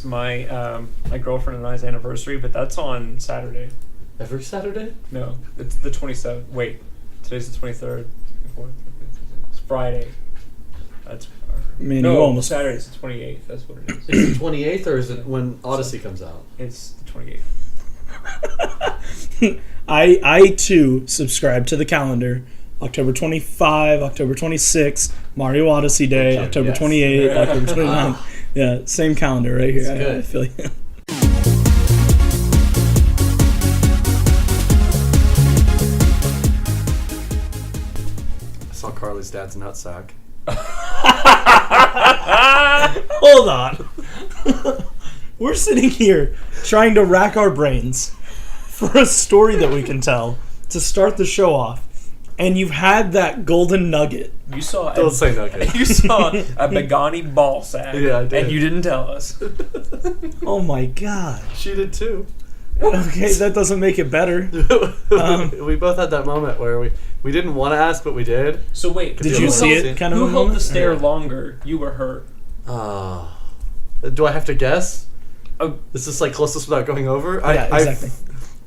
it's my my girlfriend and I's anniversary, but that's on Saturday. Every Saturday? No, it's the 27th. Wait, today's the 23rd. It's Friday. That's Saturday's the 28th. That's what it is. Is it 28th or is it when Odyssey comes out? It's the 28th. I too subscribe to the calendar. October 25, October 26, Mario Odyssey Day, October 28, October 29. Yeah, same calendar right here. I feel you. I saw Carly's dad's nutsack. Hold on. We're sitting here trying to rack our brains for a story that we can tell to start the show off. And you've had that golden nugget. You saw Don't say nugget. You saw a Begani ball sack. Yeah, I did. And you didn't tell us. Oh my god. She did too. Okay, that doesn't make it better. We both had that moment where we didn't want to ask, but we did. So wait, did you see it? Kind of who a held moment? the stare longer? You or her? Do I have to guess? Oh, Is this like closest without going over? Yeah, exactly.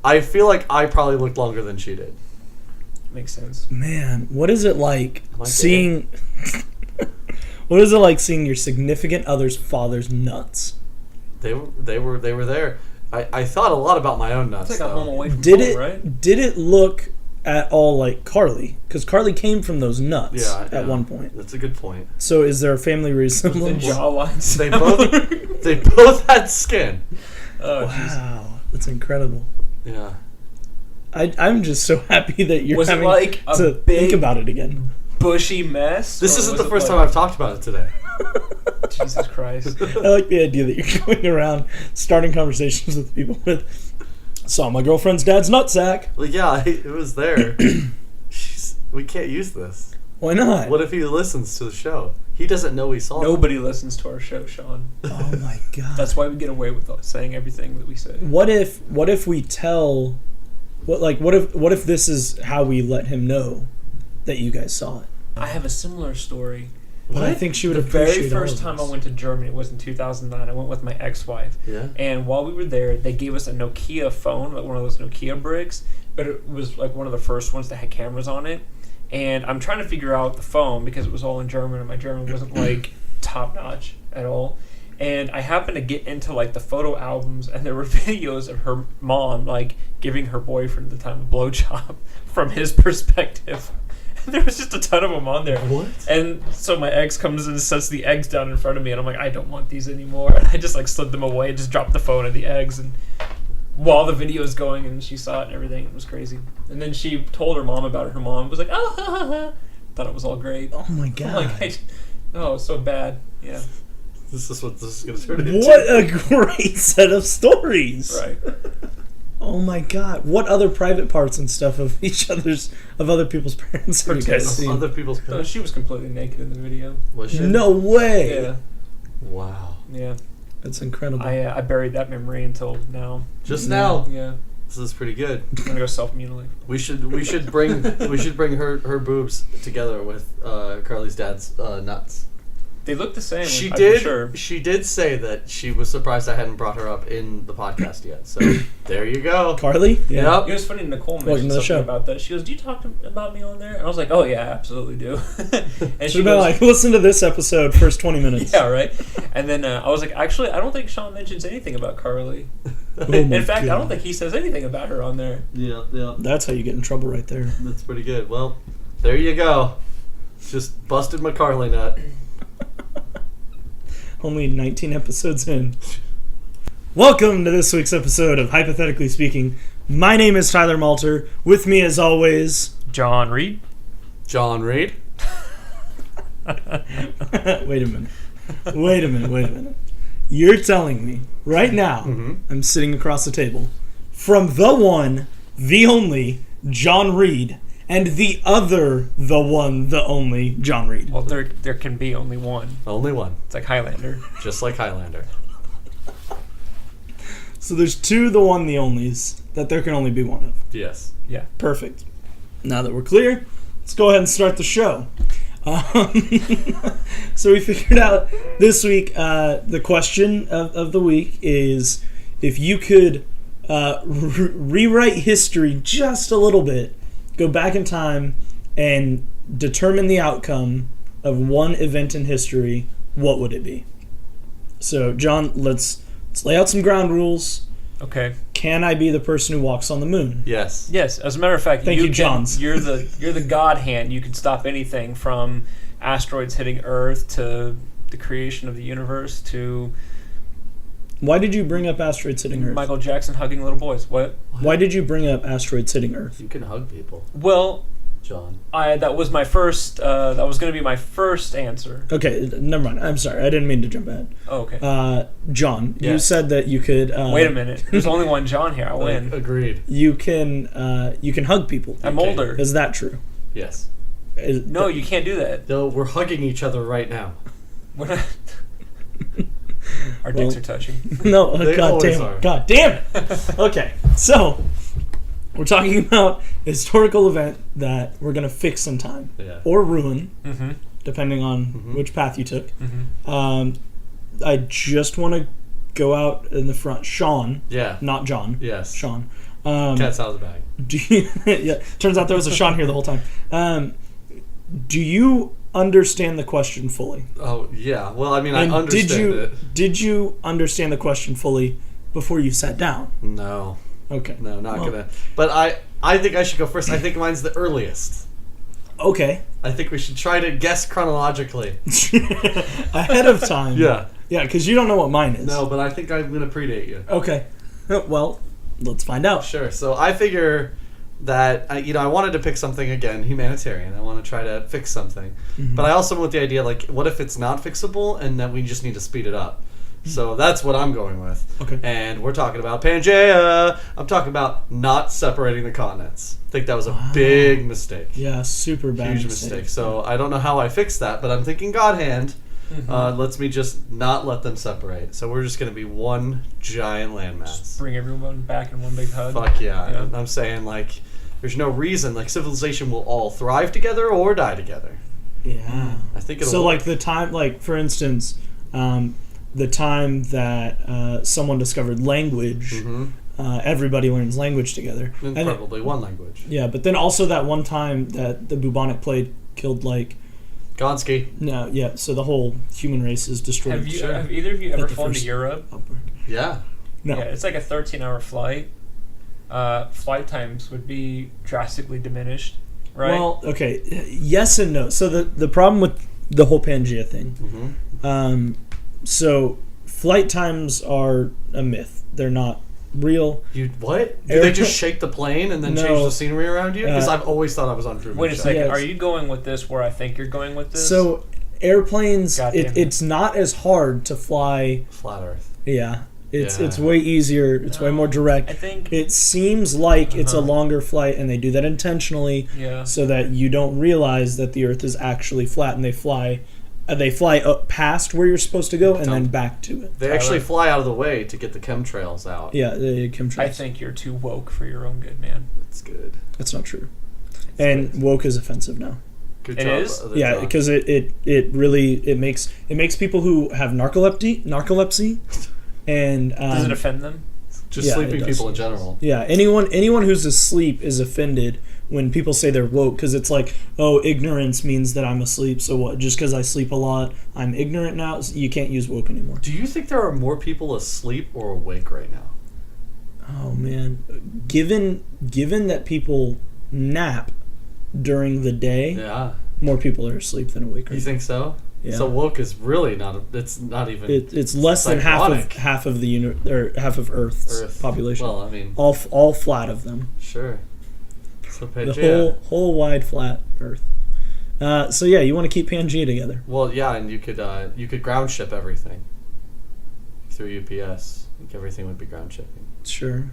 I feel like I probably looked longer than she did. makes sense. Man, what is it like Am I seeing... What is it like seeing your significant other's father's nuts? They were there. I thought a lot about my own nuts. It's like a home away from Did home, it right? Did it look at all like Carly? Because Carly came from those nuts at one point. That's a good point. So is there a family The resemblance? jawline. They both had skin. Oh, Wow, that's incredible. Yeah. I'm just so happy that you're Was it having like a to big think about it again. bushy mess. This or isn't was the it first like- time I've talked about it today. Jesus Christ. I like the idea that you're going around starting conversations with people with, saw my girlfriend's dad's nutsack. Well, yeah, it was there. We can't use this. Why not? What if he listens to the show? He doesn't know we saw it. Nobody listens to our show, Sean. Oh my god. That's why we get away with saying everything that we say. What if we tell what if this is how we let him know that you guys saw it? I have a similar story. But I think she would The appreciate very first all time of I went to Germany was in 2009. I went with my ex-wife. Yeah. And while we were there, they gave us a Nokia phone, like one of those Nokia bricks, but it was like one of the first ones that had cameras on it. And I'm trying to figure out the phone because it was all in German and my German wasn't like top-notch at all. And I happened to get into like the photo albums, and there were videos of her mom like giving her boyfriend at the time a blowjob from his perspective. And there was just a ton of them on there. What? And so my ex comes and sets the eggs down in front of me, and I'm like, I don't want these anymore. And I just like slid them away, just dropped the phone and the eggs, and while the video is going, and she saw it and everything, it was crazy. And then she told her mom about it. Her mom was like, oh, ha, ha, ha. Thought it was all great. Oh my god. I'm like, oh, it's so bad. Yeah. This is what this is going to turn into. What a great set of stories. Right. Oh my god. What other private parts and stuff of other people's parents have you guys seen? Other people's No, she was completely naked in the video. Was she? No way. Yeah. Wow. Yeah. That's incredible. I buried that memory until now. Just now. Yeah. This is pretty good. I'm gonna go self-mutilate. We should bring her boobs together with Carly's dad's nuts. They look the same. She I'm did. Sure. She did say that she was surprised I hadn't brought her up in the podcast yet. So there you go. Carly? Yeah. Yep. It was funny. Nicole Welcome mentioned to the something show. about that. She goes, "Do you talk about me on there?" And I was like, "Oh yeah, I absolutely do." And Should have been like, listen to this episode, first 20 minutes. "Yeah, right." And then I was like, "Actually, I don't think Sean mentions anything about Carly. Oh my In fact, I God. don't think he says anything about her on there." Yeah. That's how you get in trouble right there. That's pretty good. Well, there you go. Just busted my Carly nut. Only 19 episodes in. Welcome to this week's episode of Hypothetically Speaking. My name is Tyler Malter. With me, as always, John Reed. John Reed. Wait a minute. You're telling me right now, I'm sitting across the table from the one, the only, John Reed, and the other, the one, the only, John Reed. Well, there can be only one. Only one. It's like Highlander. Just like Highlander. So there's two, the one, the onlys, that there can only be one of. Yes. Yeah. Perfect. Now that we're clear, let's go ahead and start the show. So we figured out this week, the question of the week is, if you could rewrite history just a little bit, go back in time and determine the outcome of one event in history, what would it be? So, John, let's lay out some ground rules. Okay. Can I be the person who walks on the moon? Yes. Yes. As a matter of fact, Thank you, Johns. You're the God hand. You can stop anything from asteroids hitting Earth to the creation of the universe to Why did you bring up asteroids hitting Earth? Michael Jackson hugging little boys. What? Why did you bring up asteroids hitting Earth? You can hug people, Well, John. that was my first. That was going to be my first answer. Okay, never mind. I'm sorry. I didn't mean to jump ahead. Oh, okay. John, you Yes. said that you could. Wait a minute. There's only one John here. I win. Agreed. You can hug people. I'm older. Is that true? Yes. No, you can't do that. Though we're hugging each other right now. We're not. Our dicks are touching. No, They God always damn are. it. God damn it. Okay, so we're talking about a historical event that we're going to fix in time Yeah. or ruin, Mm-hmm. depending on which path you took. Mm-hmm. I just want to go out in the front. Sean, Yeah. not John. Yes. Sean. Cat's out of the bag. Do you, yeah, turns out there was a Sean here the whole time. Do you understand the question fully? Oh yeah. Well, I mean, And I understand it. Did you understand the question fully before you sat down? No. Okay. No, not Well, gonna. But I think I should go first. I think mine's the earliest. Okay. I think we should try to guess chronologically. Ahead of time. Yeah. Yeah, because you don't know what mine is. No, but I think I'm gonna predate you. Okay. Well, let's find out. Sure. So I figure that I wanted to pick something again humanitarian. I want to try to fix something, but I also went with the idea like, what if it's not fixable and that we just need to speed it up? So that's what I'm going with. Okay. And we're talking about Pangea. I'm talking about not separating the continents. I think that was a big mistake. Yeah, super bad. Huge mistake. So I don't know how I fixed that, but I'm thinking God hand lets me just not let them separate. So we're just going to be one giant landmass. Bring everyone back in one big hug. Fuck yeah. Yeah. I'm saying, like, there's no reason. Like, civilization will all thrive together or die together. Yeah. I think it'll So, work. like, the time, like, for instance, the time that someone discovered language, everybody learns language together. And And probably one language. yeah, but then also that one time that the bubonic plague killed, like, Gonski. no, yeah, so the whole human race is destroyed. Have you? Sure. Have either of you ever the flown to first- Europe? outbreak. Yeah. No. Yeah, it's like a 13-hour flight. Flight times would be drastically diminished, right? Well, okay, yes and no. So the problem with the whole Pangea thing, so flight times are a myth. They're not real. You what? Do Air- they just shake the plane and then No. change the scenery around you? Because Uh, I've always thought I was on Truman Wait a Show. second. Yes. Are you going with this where I think you're going with this? So airplanes, God damn it. it's not as hard to fly. Flat Earth. Yeah, it's Yeah. way easier. It's way No, more direct. I think. It seems like it's a Uh-huh. longer flight, and they do that intentionally Yeah. so that you don't realize that the Earth is actually flat, and they fly up past where you're supposed to go and then back to it. They actually fly out of the way to get the chemtrails out. Yeah, the chemtrails. I think you're too woke for your own good, man. It's good. That's not true. And woke is offensive now. Good It job. is? other Yeah, John. because it really makes people who have narcolepsy and Does it offend them? just yeah, sleeping it does. people in general. yeah, anyone who's asleep is offended when people say they're woke, because it's like, oh, ignorance means that I'm asleep, so what, just because I sleep a lot I'm ignorant now? So you can't use woke anymore. Do you think there are more people asleep or awake right now? Oh man, given that people nap during the day, Yeah. more people are asleep than awake. You Right? think so? Yeah. So woke is really not. It's not even. It's less than Ironic. half of the or half of Earth's Earth population. Well, I mean, all flat of them. sure. So The Pangea. whole wide flat Earth. So yeah, you want to keep Pangea together. Well, yeah, and you could ground ship everything through UPS. I think everything would be ground shipping. Sure.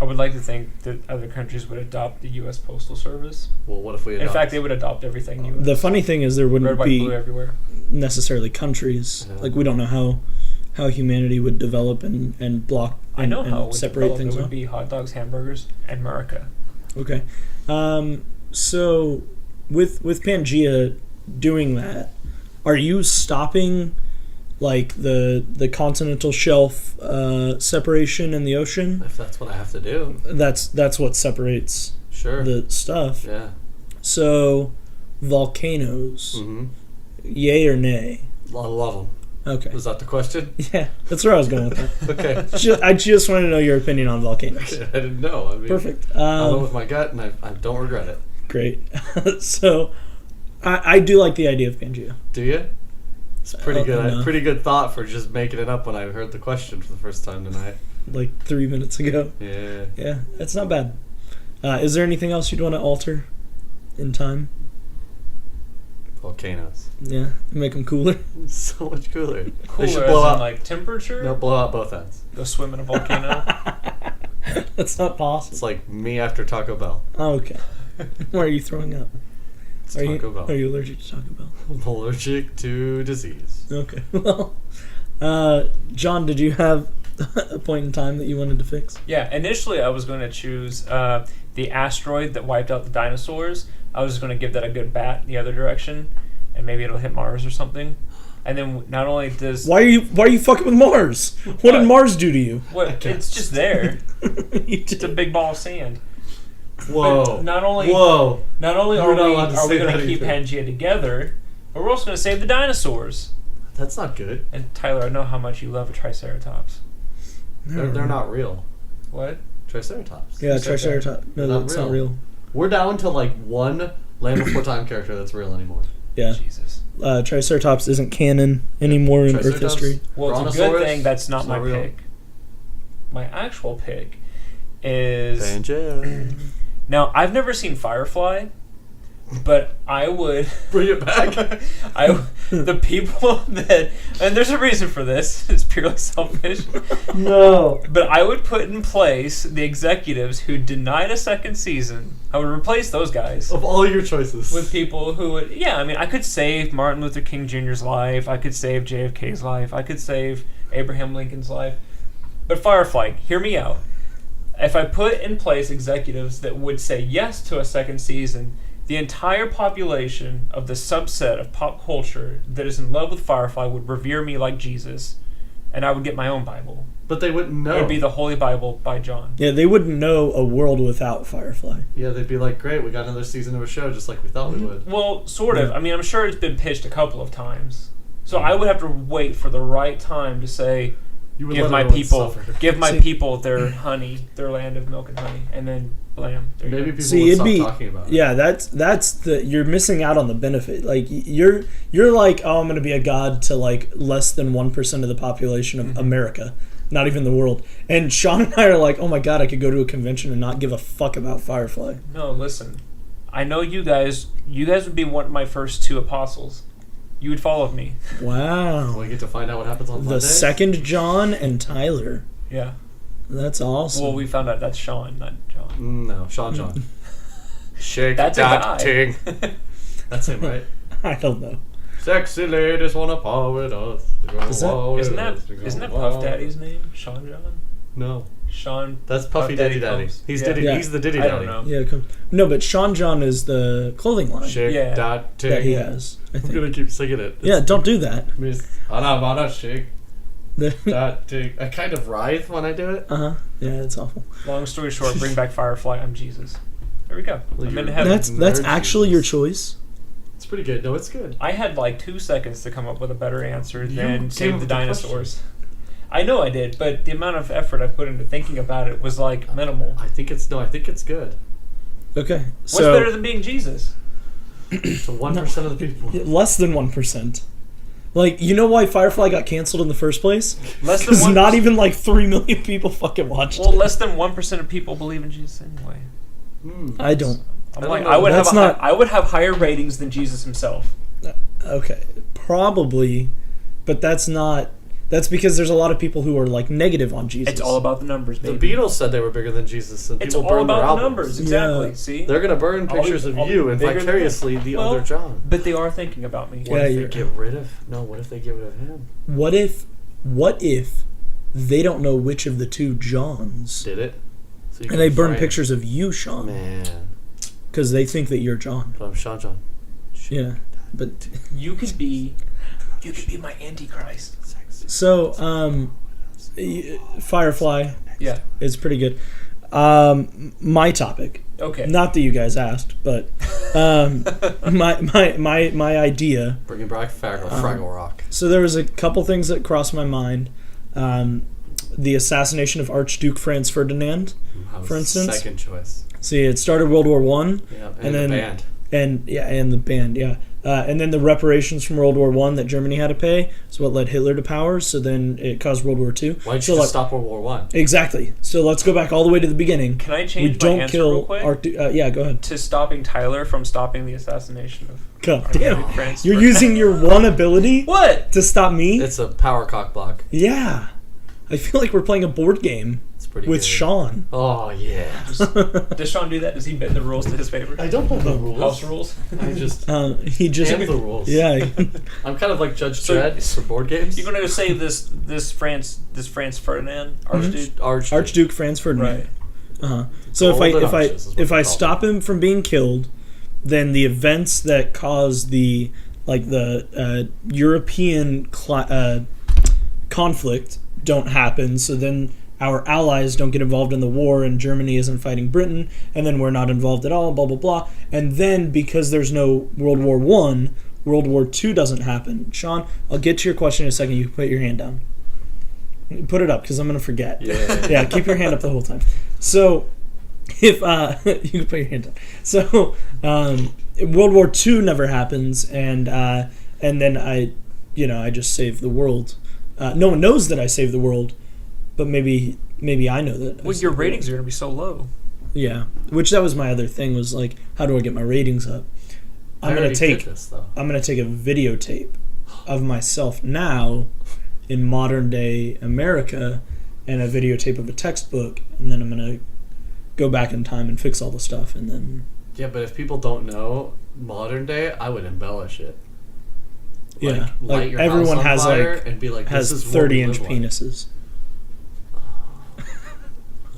I would like to think that other countries would adopt the U.S. Postal Service. Well, what if we? In adopt- fact, they would adopt everything U.S. The funny thing is there Red, wouldn't white, be blue everywhere. necessarily countries. Yeah. Like we don't know how humanity would develop and block I and, know how it and would separate develop. things It would off. be hot dogs, hamburgers, and America. Okay. So with Pangea doing that, are you stopping like the continental shelf separation in the ocean? If that's what I have to do. That's what separates Sure. the stuff. Yeah. So volcanoes, Mm-hmm. yay or nay? I love them. Okay. Is that the question? Yeah, that's where I was going with that. Okay. I just want to know your opinion on volcanoes. I didn't know. I mean, Perfect. I went with my gut, and I don't regret it. Great. So, I do like the idea of Pangea. Do you? It's pretty good. No. Pretty good thought for just making it up when I heard the question for the first time tonight. Like 3 minutes ago. Yeah. Yeah, that's not bad. Is there anything else you'd want to alter in time? Volcanoes. Yeah, make them cooler. So much cooler. Cooler They should as blow in, out. like temperature. No, blow out both ends. Go swim in a volcano. That's not possible. It's like me after Taco Bell. Oh, okay. Why are you throwing up? It's Are Taco Bell. Are you allergic to Taco Bell? I'm allergic to disease. Okay. Well, John, did you have a point in time that you wanted to fix? Yeah, initially I was going to choose the asteroid that wiped out the dinosaurs. I was going to give that a good bat in the other direction, and maybe it'll hit Mars or something. And then not only does Why are you fucking with Mars? What did Mars do to you? what it's just there. You It's a big ball of sand. Whoa. But not only Whoa. not only You're are not we allowed to are we say going that to keep either. Pangea together, but we're also going to save the dinosaurs. That's not good. And Tyler, I know how much you love a Triceratops. They're not real. What? Triceratops. Yeah, Who said Triceratops. No, Not that's real. not real. We're down to like one Land Before Time character that's real anymore. Yeah. Jesus. Triceratops isn't canon anymore in Earth Triceratops? history. Well, it's a Brontosaurus? good thing that's not It's my not real. pick. My actual pick is... Pangea. Now, I've never seen Firefly, but I would... Bring it back. The people that... And there's a reason for this. It's purely selfish. No. But I would put in place the executives who denied a second season. I would replace those guys Of all your choices. with people who would... Yeah, I mean, I could save Martin Luther King Jr.'s life. I could save JFK's life. I could save Abraham Lincoln's life. But Firefly, hear me out. If I put in place executives that would say yes to a second season, the entire population of the subset of pop culture that is in love with Firefly would revere me like Jesus, and I would get my own Bible. But they wouldn't know. It would be the Holy Bible by John. Yeah, they wouldn't know a world without Firefly. Yeah, they'd be like, great, we got another season of a show just like we thought we would. Well, sort of. I mean, I'm sure it's been pitched a couple of times. So I would have to wait for the right time to say, You would give let my everyone people, suffer. give my See- people their honey, their land of milk and honey, and then blam. There you Maybe go. people See, would it'd stop be talking about it. yeah. That's you're missing out on the benefit. Like you're like, oh, I'm gonna be a god to like less than 1% of the population of America, not even the world. And Sean and I are like, oh my god, I could go to a convention and not give a fuck about Firefly. No, listen. I know you guys. You guys would be one of my first two apostles. You would follow me. Wow. We get to find out what happens on The Monday. second John and Tyler. Yeah. That's awesome. Well, we found out that's Sean, not John. No, Sean John. Shake That's a that guy. ting. That's him, right? I don't know. Sexy ladies wanna power with us. Is that- Isn't that Puff Daddy's name? Sean John? No. Sean. That's Puffy Daddy Daddy. Combs. He's Yeah. Diddy. Yeah. He's the Diddy I Daddy. don't know. Yeah, no, but Sean John is the clothing line Shake Yeah. that ting. that he has. I I'm think. gonna keep singing it. Yeah, don't do that. Miss Anna shake that ting. I kind of writhe when I do it. Uh-huh. Yeah, it's awful. Long story short, bring back Firefly. I'm Jesus. There we go. Well, I'm in you're- heaven. That's Nerd actually Jesus. your choice. It's pretty good. No, it's good. I had like 2 seconds to come up with a better answer You than came save up the with the dinosaurs. I know I did, but the amount of effort I put into thinking about it was like minimal. I think it's good. Okay, What's so better than being Jesus? To 1% of the people. less than 1%. Like, you know why Firefly got canceled in the first place? Less than Because 1%. not even like 3 million people fucking watched Well, it. less than 1% of people believe in Jesus anyway. I don't. I'm I like, don't know. That's not- I would have higher ratings than Jesus himself. Okay, probably, but that's not. That's because there's a lot of people who are like negative on Jesus. It's all about the numbers, The baby. Beatles said they were bigger than Jesus, and It's people all burned their about the albums. numbers, exactly. Yeah. See, They're gonna burn pictures of I'll you be and bigger than vicariously him. the Well, other John. but they are thinking about me. What Yeah, if you're- they get rid of? No, what if they get rid of him? What if they don't know which of the two Johns, Did it? So you and can they burn frame- pictures of you, Sean? Man, because they think that you're John. But I'm Sean. Yeah, but You could be my Antichrist. so Firefly Yeah. is pretty good. My topic, Okay. not that you guys asked, but my idea. Bringing back Fraggle Rock. So there was a couple things that crossed my mind. The assassination of Archduke Franz Ferdinand, for instance. Second choice. See, it started World War One, Yeah, and the then band. and the band, yeah. And then the reparations from World War One that Germany had to pay is what led Hitler to power. So then it caused World War Two. Why'd you just stop World War One? Exactly. So let's go back all the way to the beginning. Can I We change my don't answer kill real quick? yeah, go ahead. To stopping Tyler from stopping the assassination of God our damn. friends. You're using your one ability What? to stop me? It's a power cock block. Yeah. I feel like we're playing a board game It's pretty with good. Sean. Oh yeah. Does Sean do that? Does he bend the rules to his favor? I don't know the rules. House rules? I just He just am the rules. yeah. I'm kind of like Judge So- Dredd for board games. You're gonna say this Franz Ferdinand Archduke? Archduke Franz Ferdinand. Right. So Golden arches is what if they I call stop him from being killed, then the events that cause the European conflict don't happen. So then our allies don't get involved in the war, and Germany isn't fighting Britain, and then we're not involved at all. Blah blah blah. And then because there's no World War One, World War Two doesn't happen. Sean, I'll get to your question in a second. You can put your hand down. Put it up because I'm gonna forget. Yeah. Yeah, keep your hand up the whole time. So, if you can put your hand down. So, World War II never happens, and then I just save the world. No one knows that I saved the world, but maybe I know that. Well, your ratings are gonna be so low. Yeah, which that was my other thing was like, how do I get my ratings up? I'm gonna take a videotape of myself now in modern day America and a videotape of a textbook, and then I'm gonna go back in time and fix all the stuff, and then Yeah, but if people don't know modern day, I would embellish it. yeah, light like your everyone house on has fire like and be like, has this is what we 30-inch live like. penises.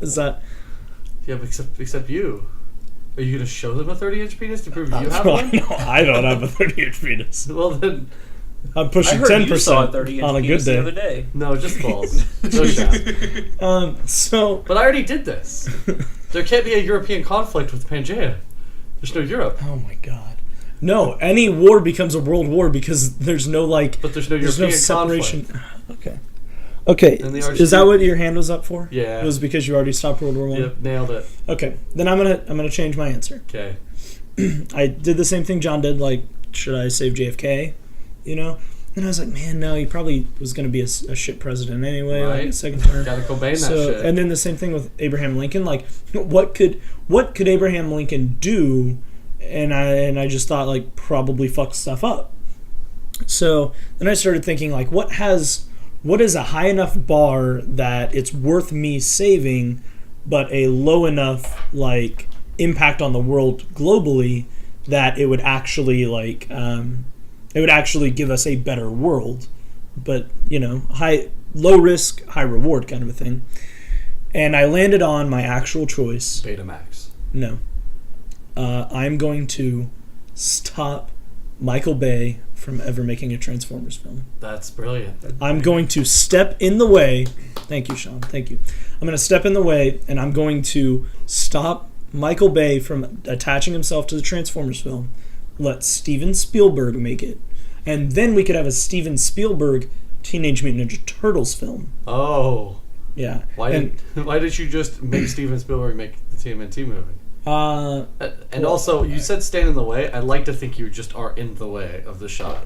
Is that? Yeah, but except you. Are you gonna show them a 30-inch penis to prove you have Well, one? no, I don't have a 30-inch penis. Well then, I'm I pushing heard you saw a 10% 30-inch on a good penis the other day. day. no, just balls. No shaft. So But I already did this. There can't be a European conflict with Pangea. There's no Europe. oh my god, no! Any war becomes a world war because there's no like. But there's no There's no European separation. conflict. Okay. And the Is that what your hand was up for? Yeah. It was because you already stopped World War One. Yep, nailed it. Okay. Then I'm gonna change my answer. Okay. I did the same thing John did. Like, should I save JFK? You know. And I was like, man, no. He probably was gonna be a shit president anyway. Like Right. a second term. Gotta Cobain that So shit. and then the same thing with Abraham Lincoln. Like, what could Abraham Lincoln do? And I just thought like probably fuck stuff up. So then I started thinking like, what is a high enough bar that it's worth me saving, but a low enough like impact on the world globally that it would actually like it would actually give us a better world, but low risk, high reward kind of a thing. And I landed on my actual choice. Betamax. No. I'm going to stop Michael Bay from ever making a Transformers film. That's brilliant. I'm going to step in the way. Thank you, Sean. Thank you. I'm going to step in the way, and I'm going to stop Michael Bay from attaching himself to the Transformers film. Let Steven Spielberg make it. And then we could have a Steven Spielberg Teenage Mutant Ninja Turtles film. Oh. Yeah. Why did you just make Steven Spielberg make the TMNT movie? And also, you said stand in the way. I'd like to think you just are in the way of the shot.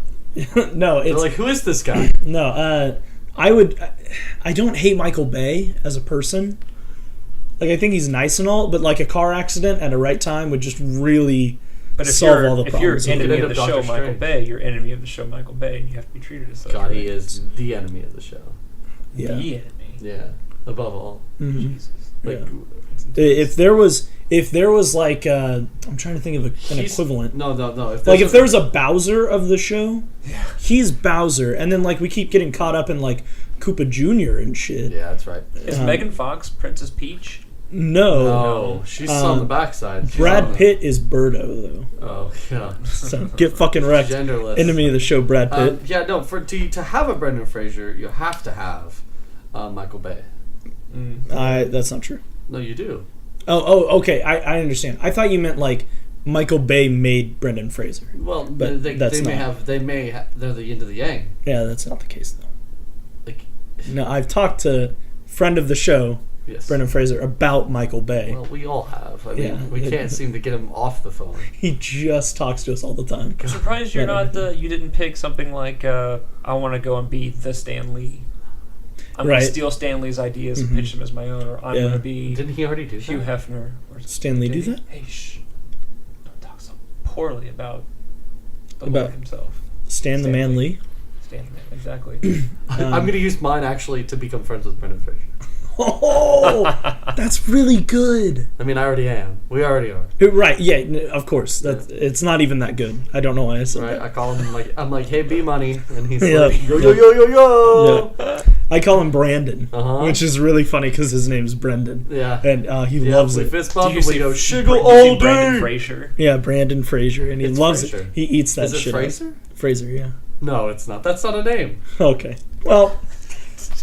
No, They're it's like, who is this guy? no. I don't hate Michael Bay as a person. Like, I think he's nice and all, but like a car accident at a right time would just really solve all the problems. If you're enemy of the Doctor show Michael Strange. Bay, you're enemy of the show Michael Bay, and you have to be treated as such. God, he right? is the enemy of the show. Yeah. The enemy. Yeah, above all. Mhm. Jesus. Like, Yeah. If there was like I'm trying to think of an he's- equivalent. No. If there was a Bowser of the show, he's Bowser, and then like we keep getting caught up in like Koopa Jr. and shit. Yeah, that's right. Is Megan Fox Princess Peach? No. No, she's on the backside. She's Brad on the- Pitt is Birdo, though. Oh, yeah. So get fucking wrecked. Genderless. Enemy of the show, Brad Pitt. Yeah, no, to have a Brendan Fraser, you have to have Michael Bay. That's not true. No, you do. Oh, okay. I understand. I thought you meant like Michael Bay made Brendan Fraser. Well, But they that's may not. have. They're the yin to the yang. Yeah, that's not the case though. Like, No, I've talked to friend of the show, yes. Brendan Fraser, about Michael Bay. Well, we all have. I mean, Yeah. we can't seem to get him off the phone. He just talks to us all the time. I'm surprised you didn't pick something like I want to go and be the Stan Lee. I'm Right. going to steal Stan Lee's ideas and pitch them as my own, or I'm going to be Didn't he already do Hugh that? Hefner. Or Stan Lee do that? Hey, shh. Don't talk so poorly about the About- Lord himself. Stan the Man Lee. Stan the Man, exactly. I'm going to use mine actually to become friends with Brendan Fraser. Oh, that's really good. I mean, I already am. We already are. Right? Yeah, of course. It's not even that good. I don't know why I said Right? that. I call him I'm like, hey, B Money, and he's Yeah. like, yo yo yo yo yo. Yeah. I call him Brandon, Uh-huh. which is really funny because his name's Brendan. Yeah. And he Yeah, loves we it. fist Did bump you and we see go, Bra- sugar did you all see Brandon day. Fraser? Yeah, Brandon Fraser, and he It's loves Fraser. it. He eats that Is it shit. Fraser? Up. Fraser, yeah. No, it's not. That's not a name. Okay. Well,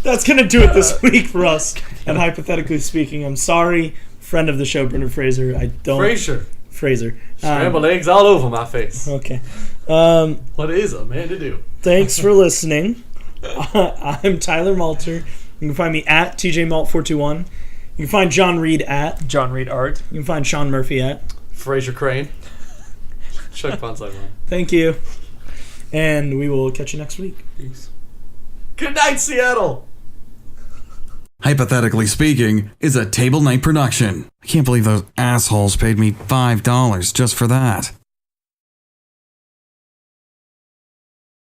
that's going to do it this week for us. And hypothetically speaking, I'm sorry, friend of the show, Brendan Fraser. I don't. Fraser. Scrambled eggs all over my face. Okay. What is a man to do? Thanks for listening. I'm Tyler Malter. You can find me at TJMalt421. You can find John Reed at John Reed Art. You can find Sean Murphy at Fraser Crane. Chuck Ponside one. Thank you. And we will catch you next week. Peace. Good night, Seattle. Hypothetically Speaking is a Table Night production. I can't believe those assholes paid me $5 just for that.